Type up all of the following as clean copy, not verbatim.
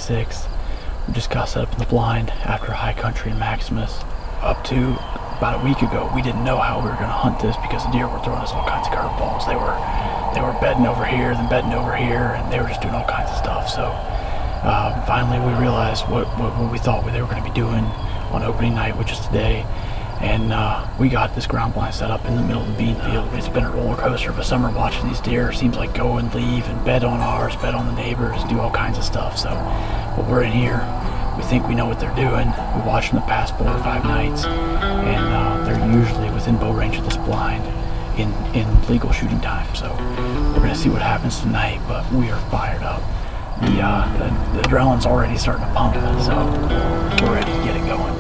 6. We just got set up in the blind after High Country and Maximus. Up to about a week ago, we didn't know how we were going to hunt this because the deer were throwing us all kinds of curveballs. They were bedding over here, then bedding over here, and they were just doing all kinds of stuff. So finally we realized what we thought they were going to be doing on opening night, which is today. And we got this ground blind set up in the middle of the bean field. It's been a roller coaster of a summer watching these deer. Seems like go and leave and bed on ours, bed on the neighbors, do all kinds of stuff. So, but we're in here. We think we know what they're doing. We watched them the past 4 or 5 nights, and they're usually within bow range of this blind in legal shooting time. So we're gonna see what happens tonight, but we are fired up. The adrenaline's already starting to pump, so we're ready to get it going.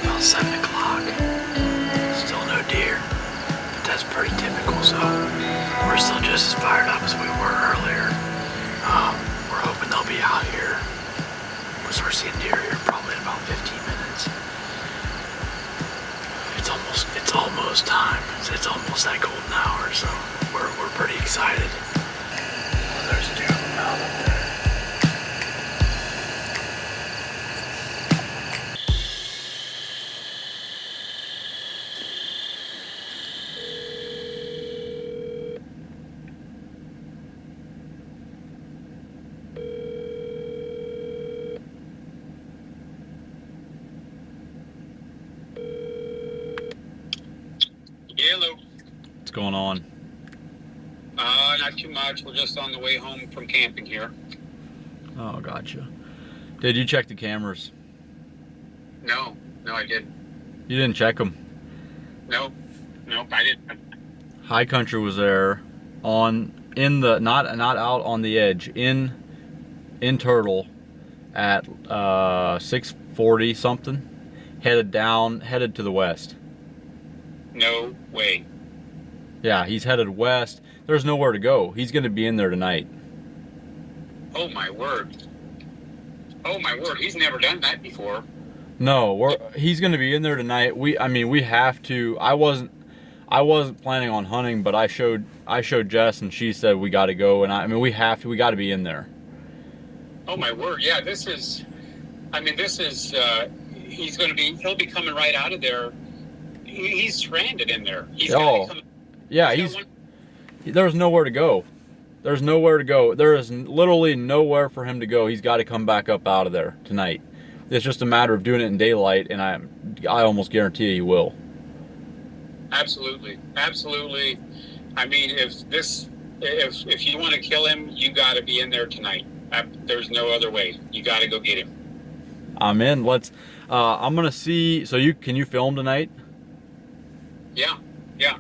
About 7 o'clock. Still no deer, but that's pretty typical. So we're still just as fired up as we were earlier. We're hoping they'll be out here. We'll start seeing deer here probably in about 15 minutes. It's almost time. It's almost that golden hour. So we're pretty excited. Oh, there's 2 of them out up there. Hello. What's going on? Not too much. We're just on the way home from camping here. Oh, gotcha. Did you check the cameras? No, I didn't. You didn't check them? Nope, I didn't. High Country was there in the not out on the edge in Turtle at 6:40 something, headed to the west. No way. Yeah, he's headed west. There's nowhere to go. He's going to be in there tonight. Oh my word. He's never done that before. No, he's going to be in there tonight. We have to. I wasn't planning on hunting, but I showed Jess, and she said we got to go. And we got to be in there. Oh my word. Yeah, he'll be coming right out of there. He's stranded in there. There's nowhere to go. There's nowhere to go. There is literally nowhere for him to go. He's got to come back up out of there tonight. It's just a matter of doing it in daylight, and I almost guarantee you he will. Absolutely. I mean, if you want to kill him, you got to be in there tonight. There's no other way. You got to go get him. I'm in. I'm gonna see. So can you film tonight? Yeah,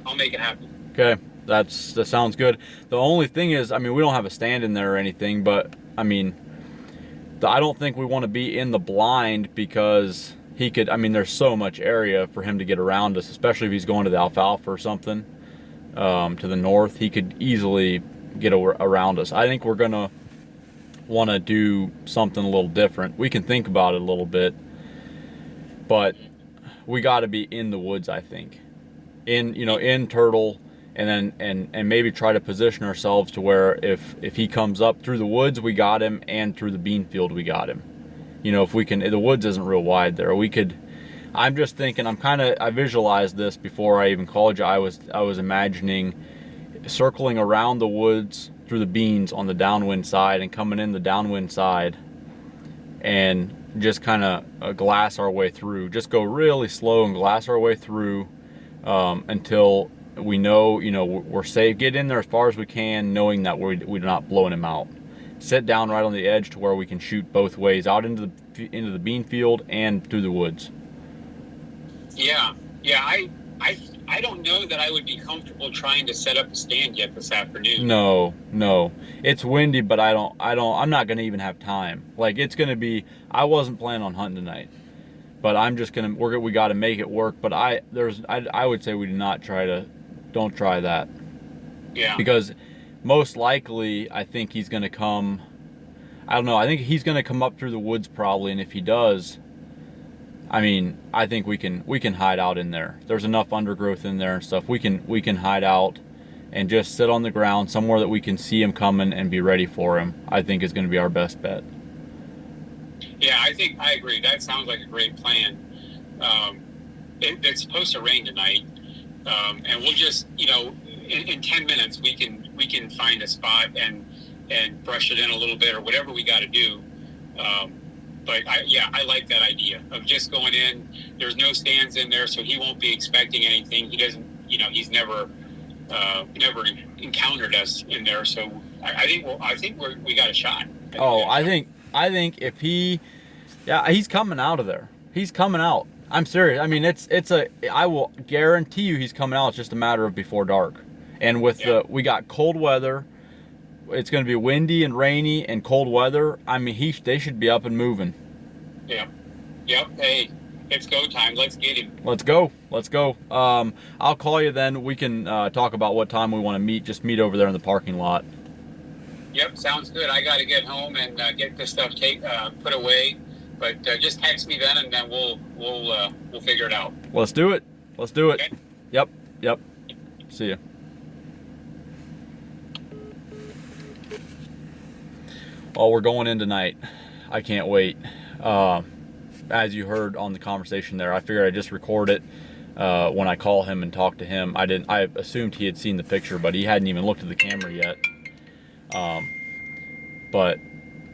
I'll make it happen. Okay, that sounds good. The only thing is, we don't have a stand in there or anything, but I don't think we want to be in the blind because he could, there's so much area for him to get around us, especially if he's going to the alfalfa or something to the north. He could easily get around us. I think we're gonna want to do something a little different. We can think about it a little bit, but we got to be in the woods, I think. In Turtle, and maybe try to position ourselves to where if he comes up through the woods, we got him, and through the bean field, we got him. If we can, the woods isn't real wide there. I'm just thinking, I visualized this before I even called you. I was imagining circling around the woods through the beans on the downwind side and coming in the downwind side and just kind of glass our way through. Just go really slow and glass our way through until we know, we're safe. Get in there as far as we can, knowing that we're not blowing him out. Sit down right on the edge to where we can shoot both ways, out into the bean field and through the woods. Yeah. I don't know that I would be comfortable trying to set up a stand yet this afternoon. No. It's windy, but I'm not going to even have time. Like, it's going to be, I wasn't planning on hunting tonight, but I'm just going to, we got to make it work. But I would say don't try that. Yeah. Because most likely, I think he's going to come, I don't know, I think he's going to come up through the woods probably. And if he does, I mean, I think we can hide out in there. There's enough undergrowth in there and stuff. We can hide out and just sit on the ground somewhere that we can see him coming and be ready for him. I think is going to be our best bet. Yeah, I agree. That sounds like a great plan. It's supposed to rain tonight, and we'll just, in 10 minutes we can find a spot and brush it in a little bit or whatever we got to do. But I like that idea of just going in. There's no stands in there, so he won't be expecting anything. He doesn't, he's never encountered us in there. So I think we got a shot. I think if he's coming out of there. He's coming out. I'm serious. I mean, I will guarantee you he's coming out. It's just a matter of before dark. And with we got cold weather. It's going to be windy and rainy and cold weather. I mean, they should be up and moving. Yeah. Yep. Hey, it's go time. Let's get him. Let's go. I'll call you then. We can talk about what time we want to meet. Just meet over there in the parking lot. Yep. Sounds good. I got to get home and get this stuff put away. But just text me then, and then we'll figure it out. Let's do it. Okay. Yep. See ya. Well, we're going in tonight. I can't wait. As you heard on the conversation there, I figured I'd just record it when I call him and talk to him. I assumed he had seen the picture, but he hadn't even looked at the camera yet. But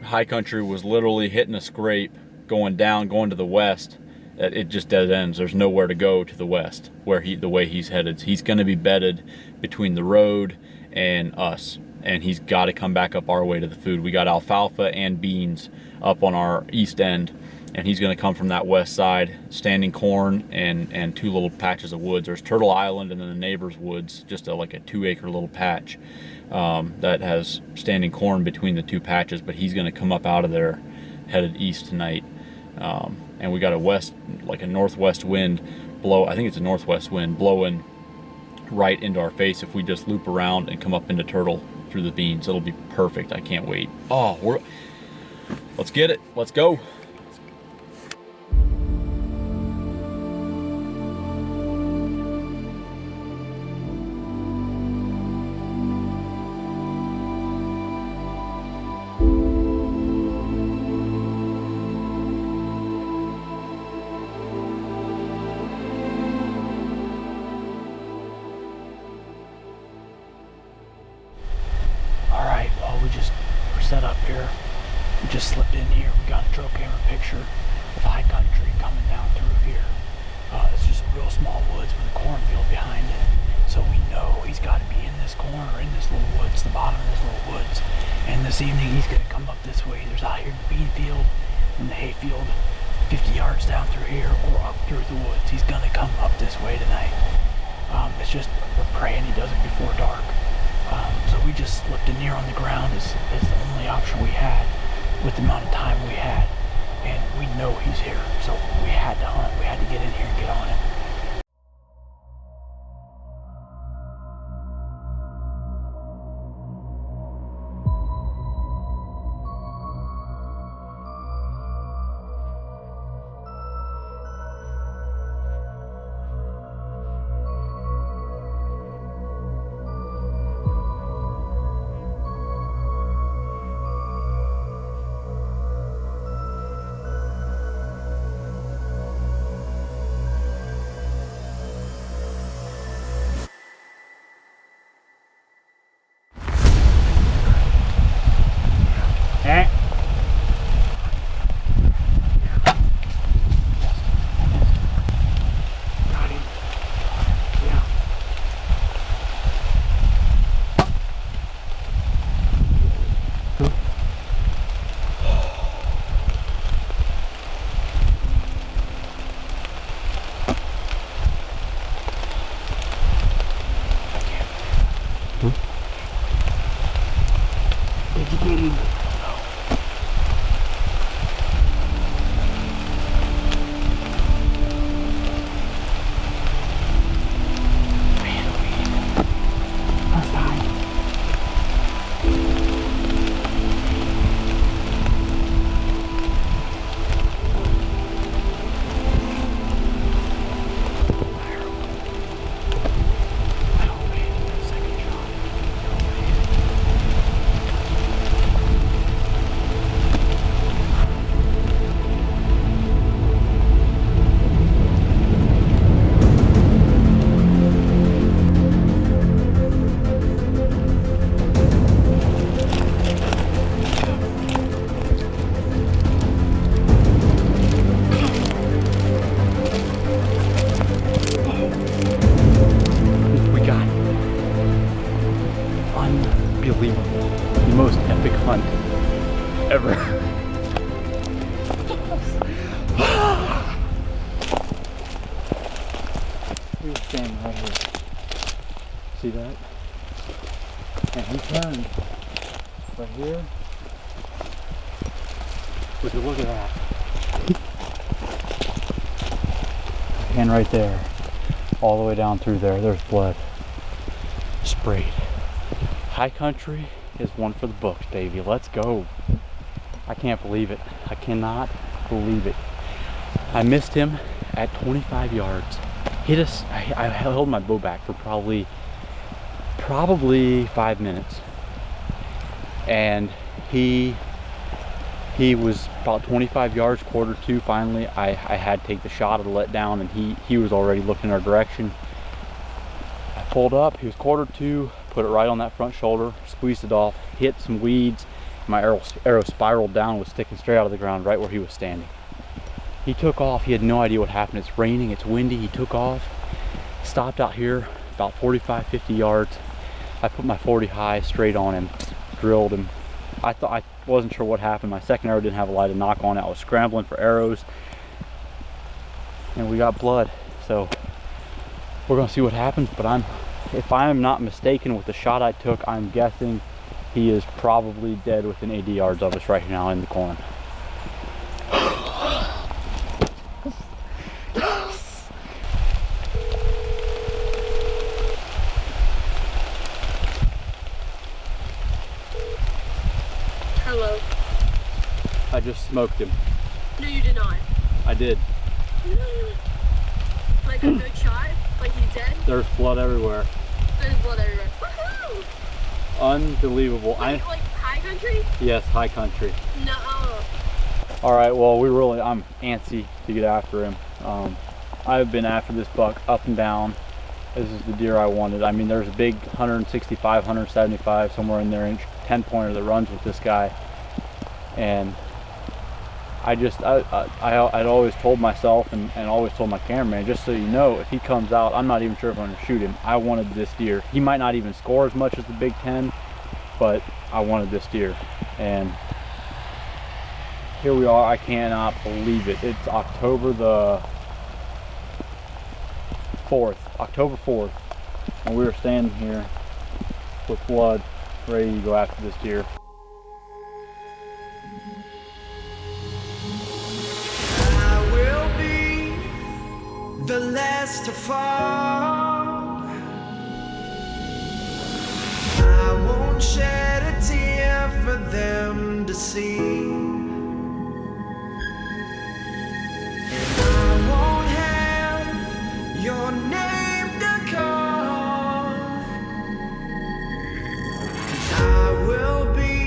High Country was literally hitting a scrape, going to the west. It just dead ends. There's nowhere to go to the west the way he's headed. He's going to be bedded between the road and us. And he's got to come back up our way to the food. We got alfalfa and beans up on our east end, and he's going to come from that west side, standing corn and two little patches of woods. There's Turtle Island and then the neighbor's woods, just like a 2-acre little patch that has standing corn between the two patches, but he's going to come up out of there, headed east tonight. And we got a northwest wind I think it's a northwest wind blowing right into our face if we just loop around and come up into Turtle through the beans. It'll be perfect. I can't wait. Let's get it. Let's go. Set up here. We just slipped in here. We got a trail camera picture of High Country coming down through here. It's just real small woods with a cornfield behind it. So we know he's got to be in this corner, in this little woods, the bottom of this little woods. And this evening he's going to come up this way. There's out here the bean field and the hay field 50 yards down through here or up through the woods. He's going to come up this way tonight. It's just we're praying he does it before dark. So we just slipped in here on the ground is the only option we had with the amount of time we had. And we know he's here. So we had to hunt. We had to get in here and get on him. did you get him? Unbelievable. The most epic hunt ever. He was standing right here. See that? And he turned right here. Would you look at that? And right there, all the way down through there, there's blood sprayed. High country is one for the books, baby. Let's go. I can't believe it. I cannot believe it. I missed him at 25 yards. Hit us. I held my bow back for probably 5 minutes, and he was about 25 yards, quarter two. Finally, I had to take the shot of the let down, and he was already looking our direction. I pulled up. He was quarter two. Put it right on that front shoulder, squeezed it off, hit some weeds. My arrow spiraled down, was sticking straight out of the ground right where he was standing. He took off. He had no idea what happened. It's raining, it's windy. He took off, stopped out here about 45, 50 yards. I put my 40 high straight on him, drilled him. I wasn't sure what happened. My second arrow didn't have a light to knock on it. I was scrambling for arrows, and we got blood. So we're gonna see what happens, but if I am not mistaken with the shot I took, I'm guessing he is probably dead within 80 yards of us right now in the corn. Hello. I just smoked him. No, you did not. I did. Like a good shot? Like he's dead? There's blood everywhere. There's blood everywhere. Woohoo! Unbelievable. Like high country? Yes, high country. No. All right, well, I'm antsy to get after him. I've been after this buck up and down. This is the deer I wanted. I mean, there's a big 165, 175, somewhere in there, inch 10 pointer that runs with this guy. And I'd always told myself and always told my cameraman, just so you know, if he comes out, I'm not even sure if I'm gonna shoot him. I wanted this deer. He might not even score as much as the Big Ten, but I wanted this deer. And here we are. I cannot believe it. It's October the 4th, October 4th, and we were standing here with blood, ready to go after this deer. I will be the last to fall. I won't shed a tear for them to see. Your name to call, 'cause I will be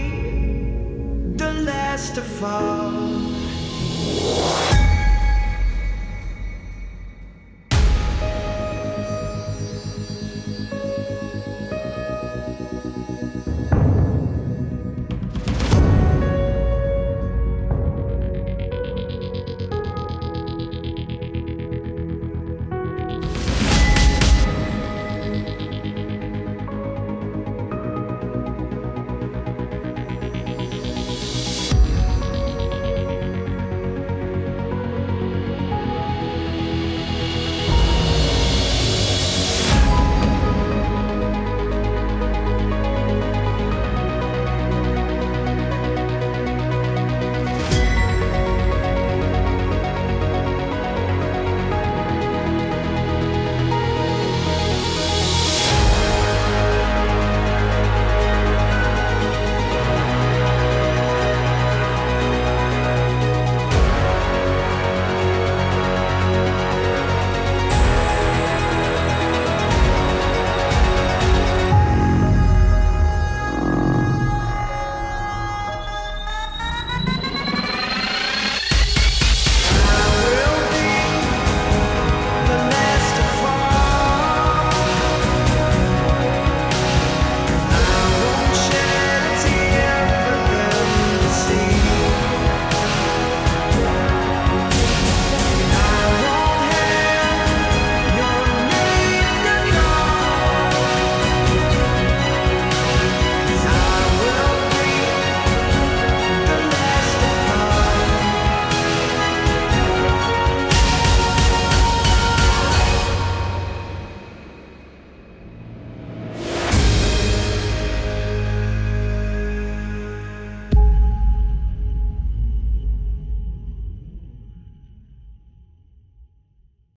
the last to fall.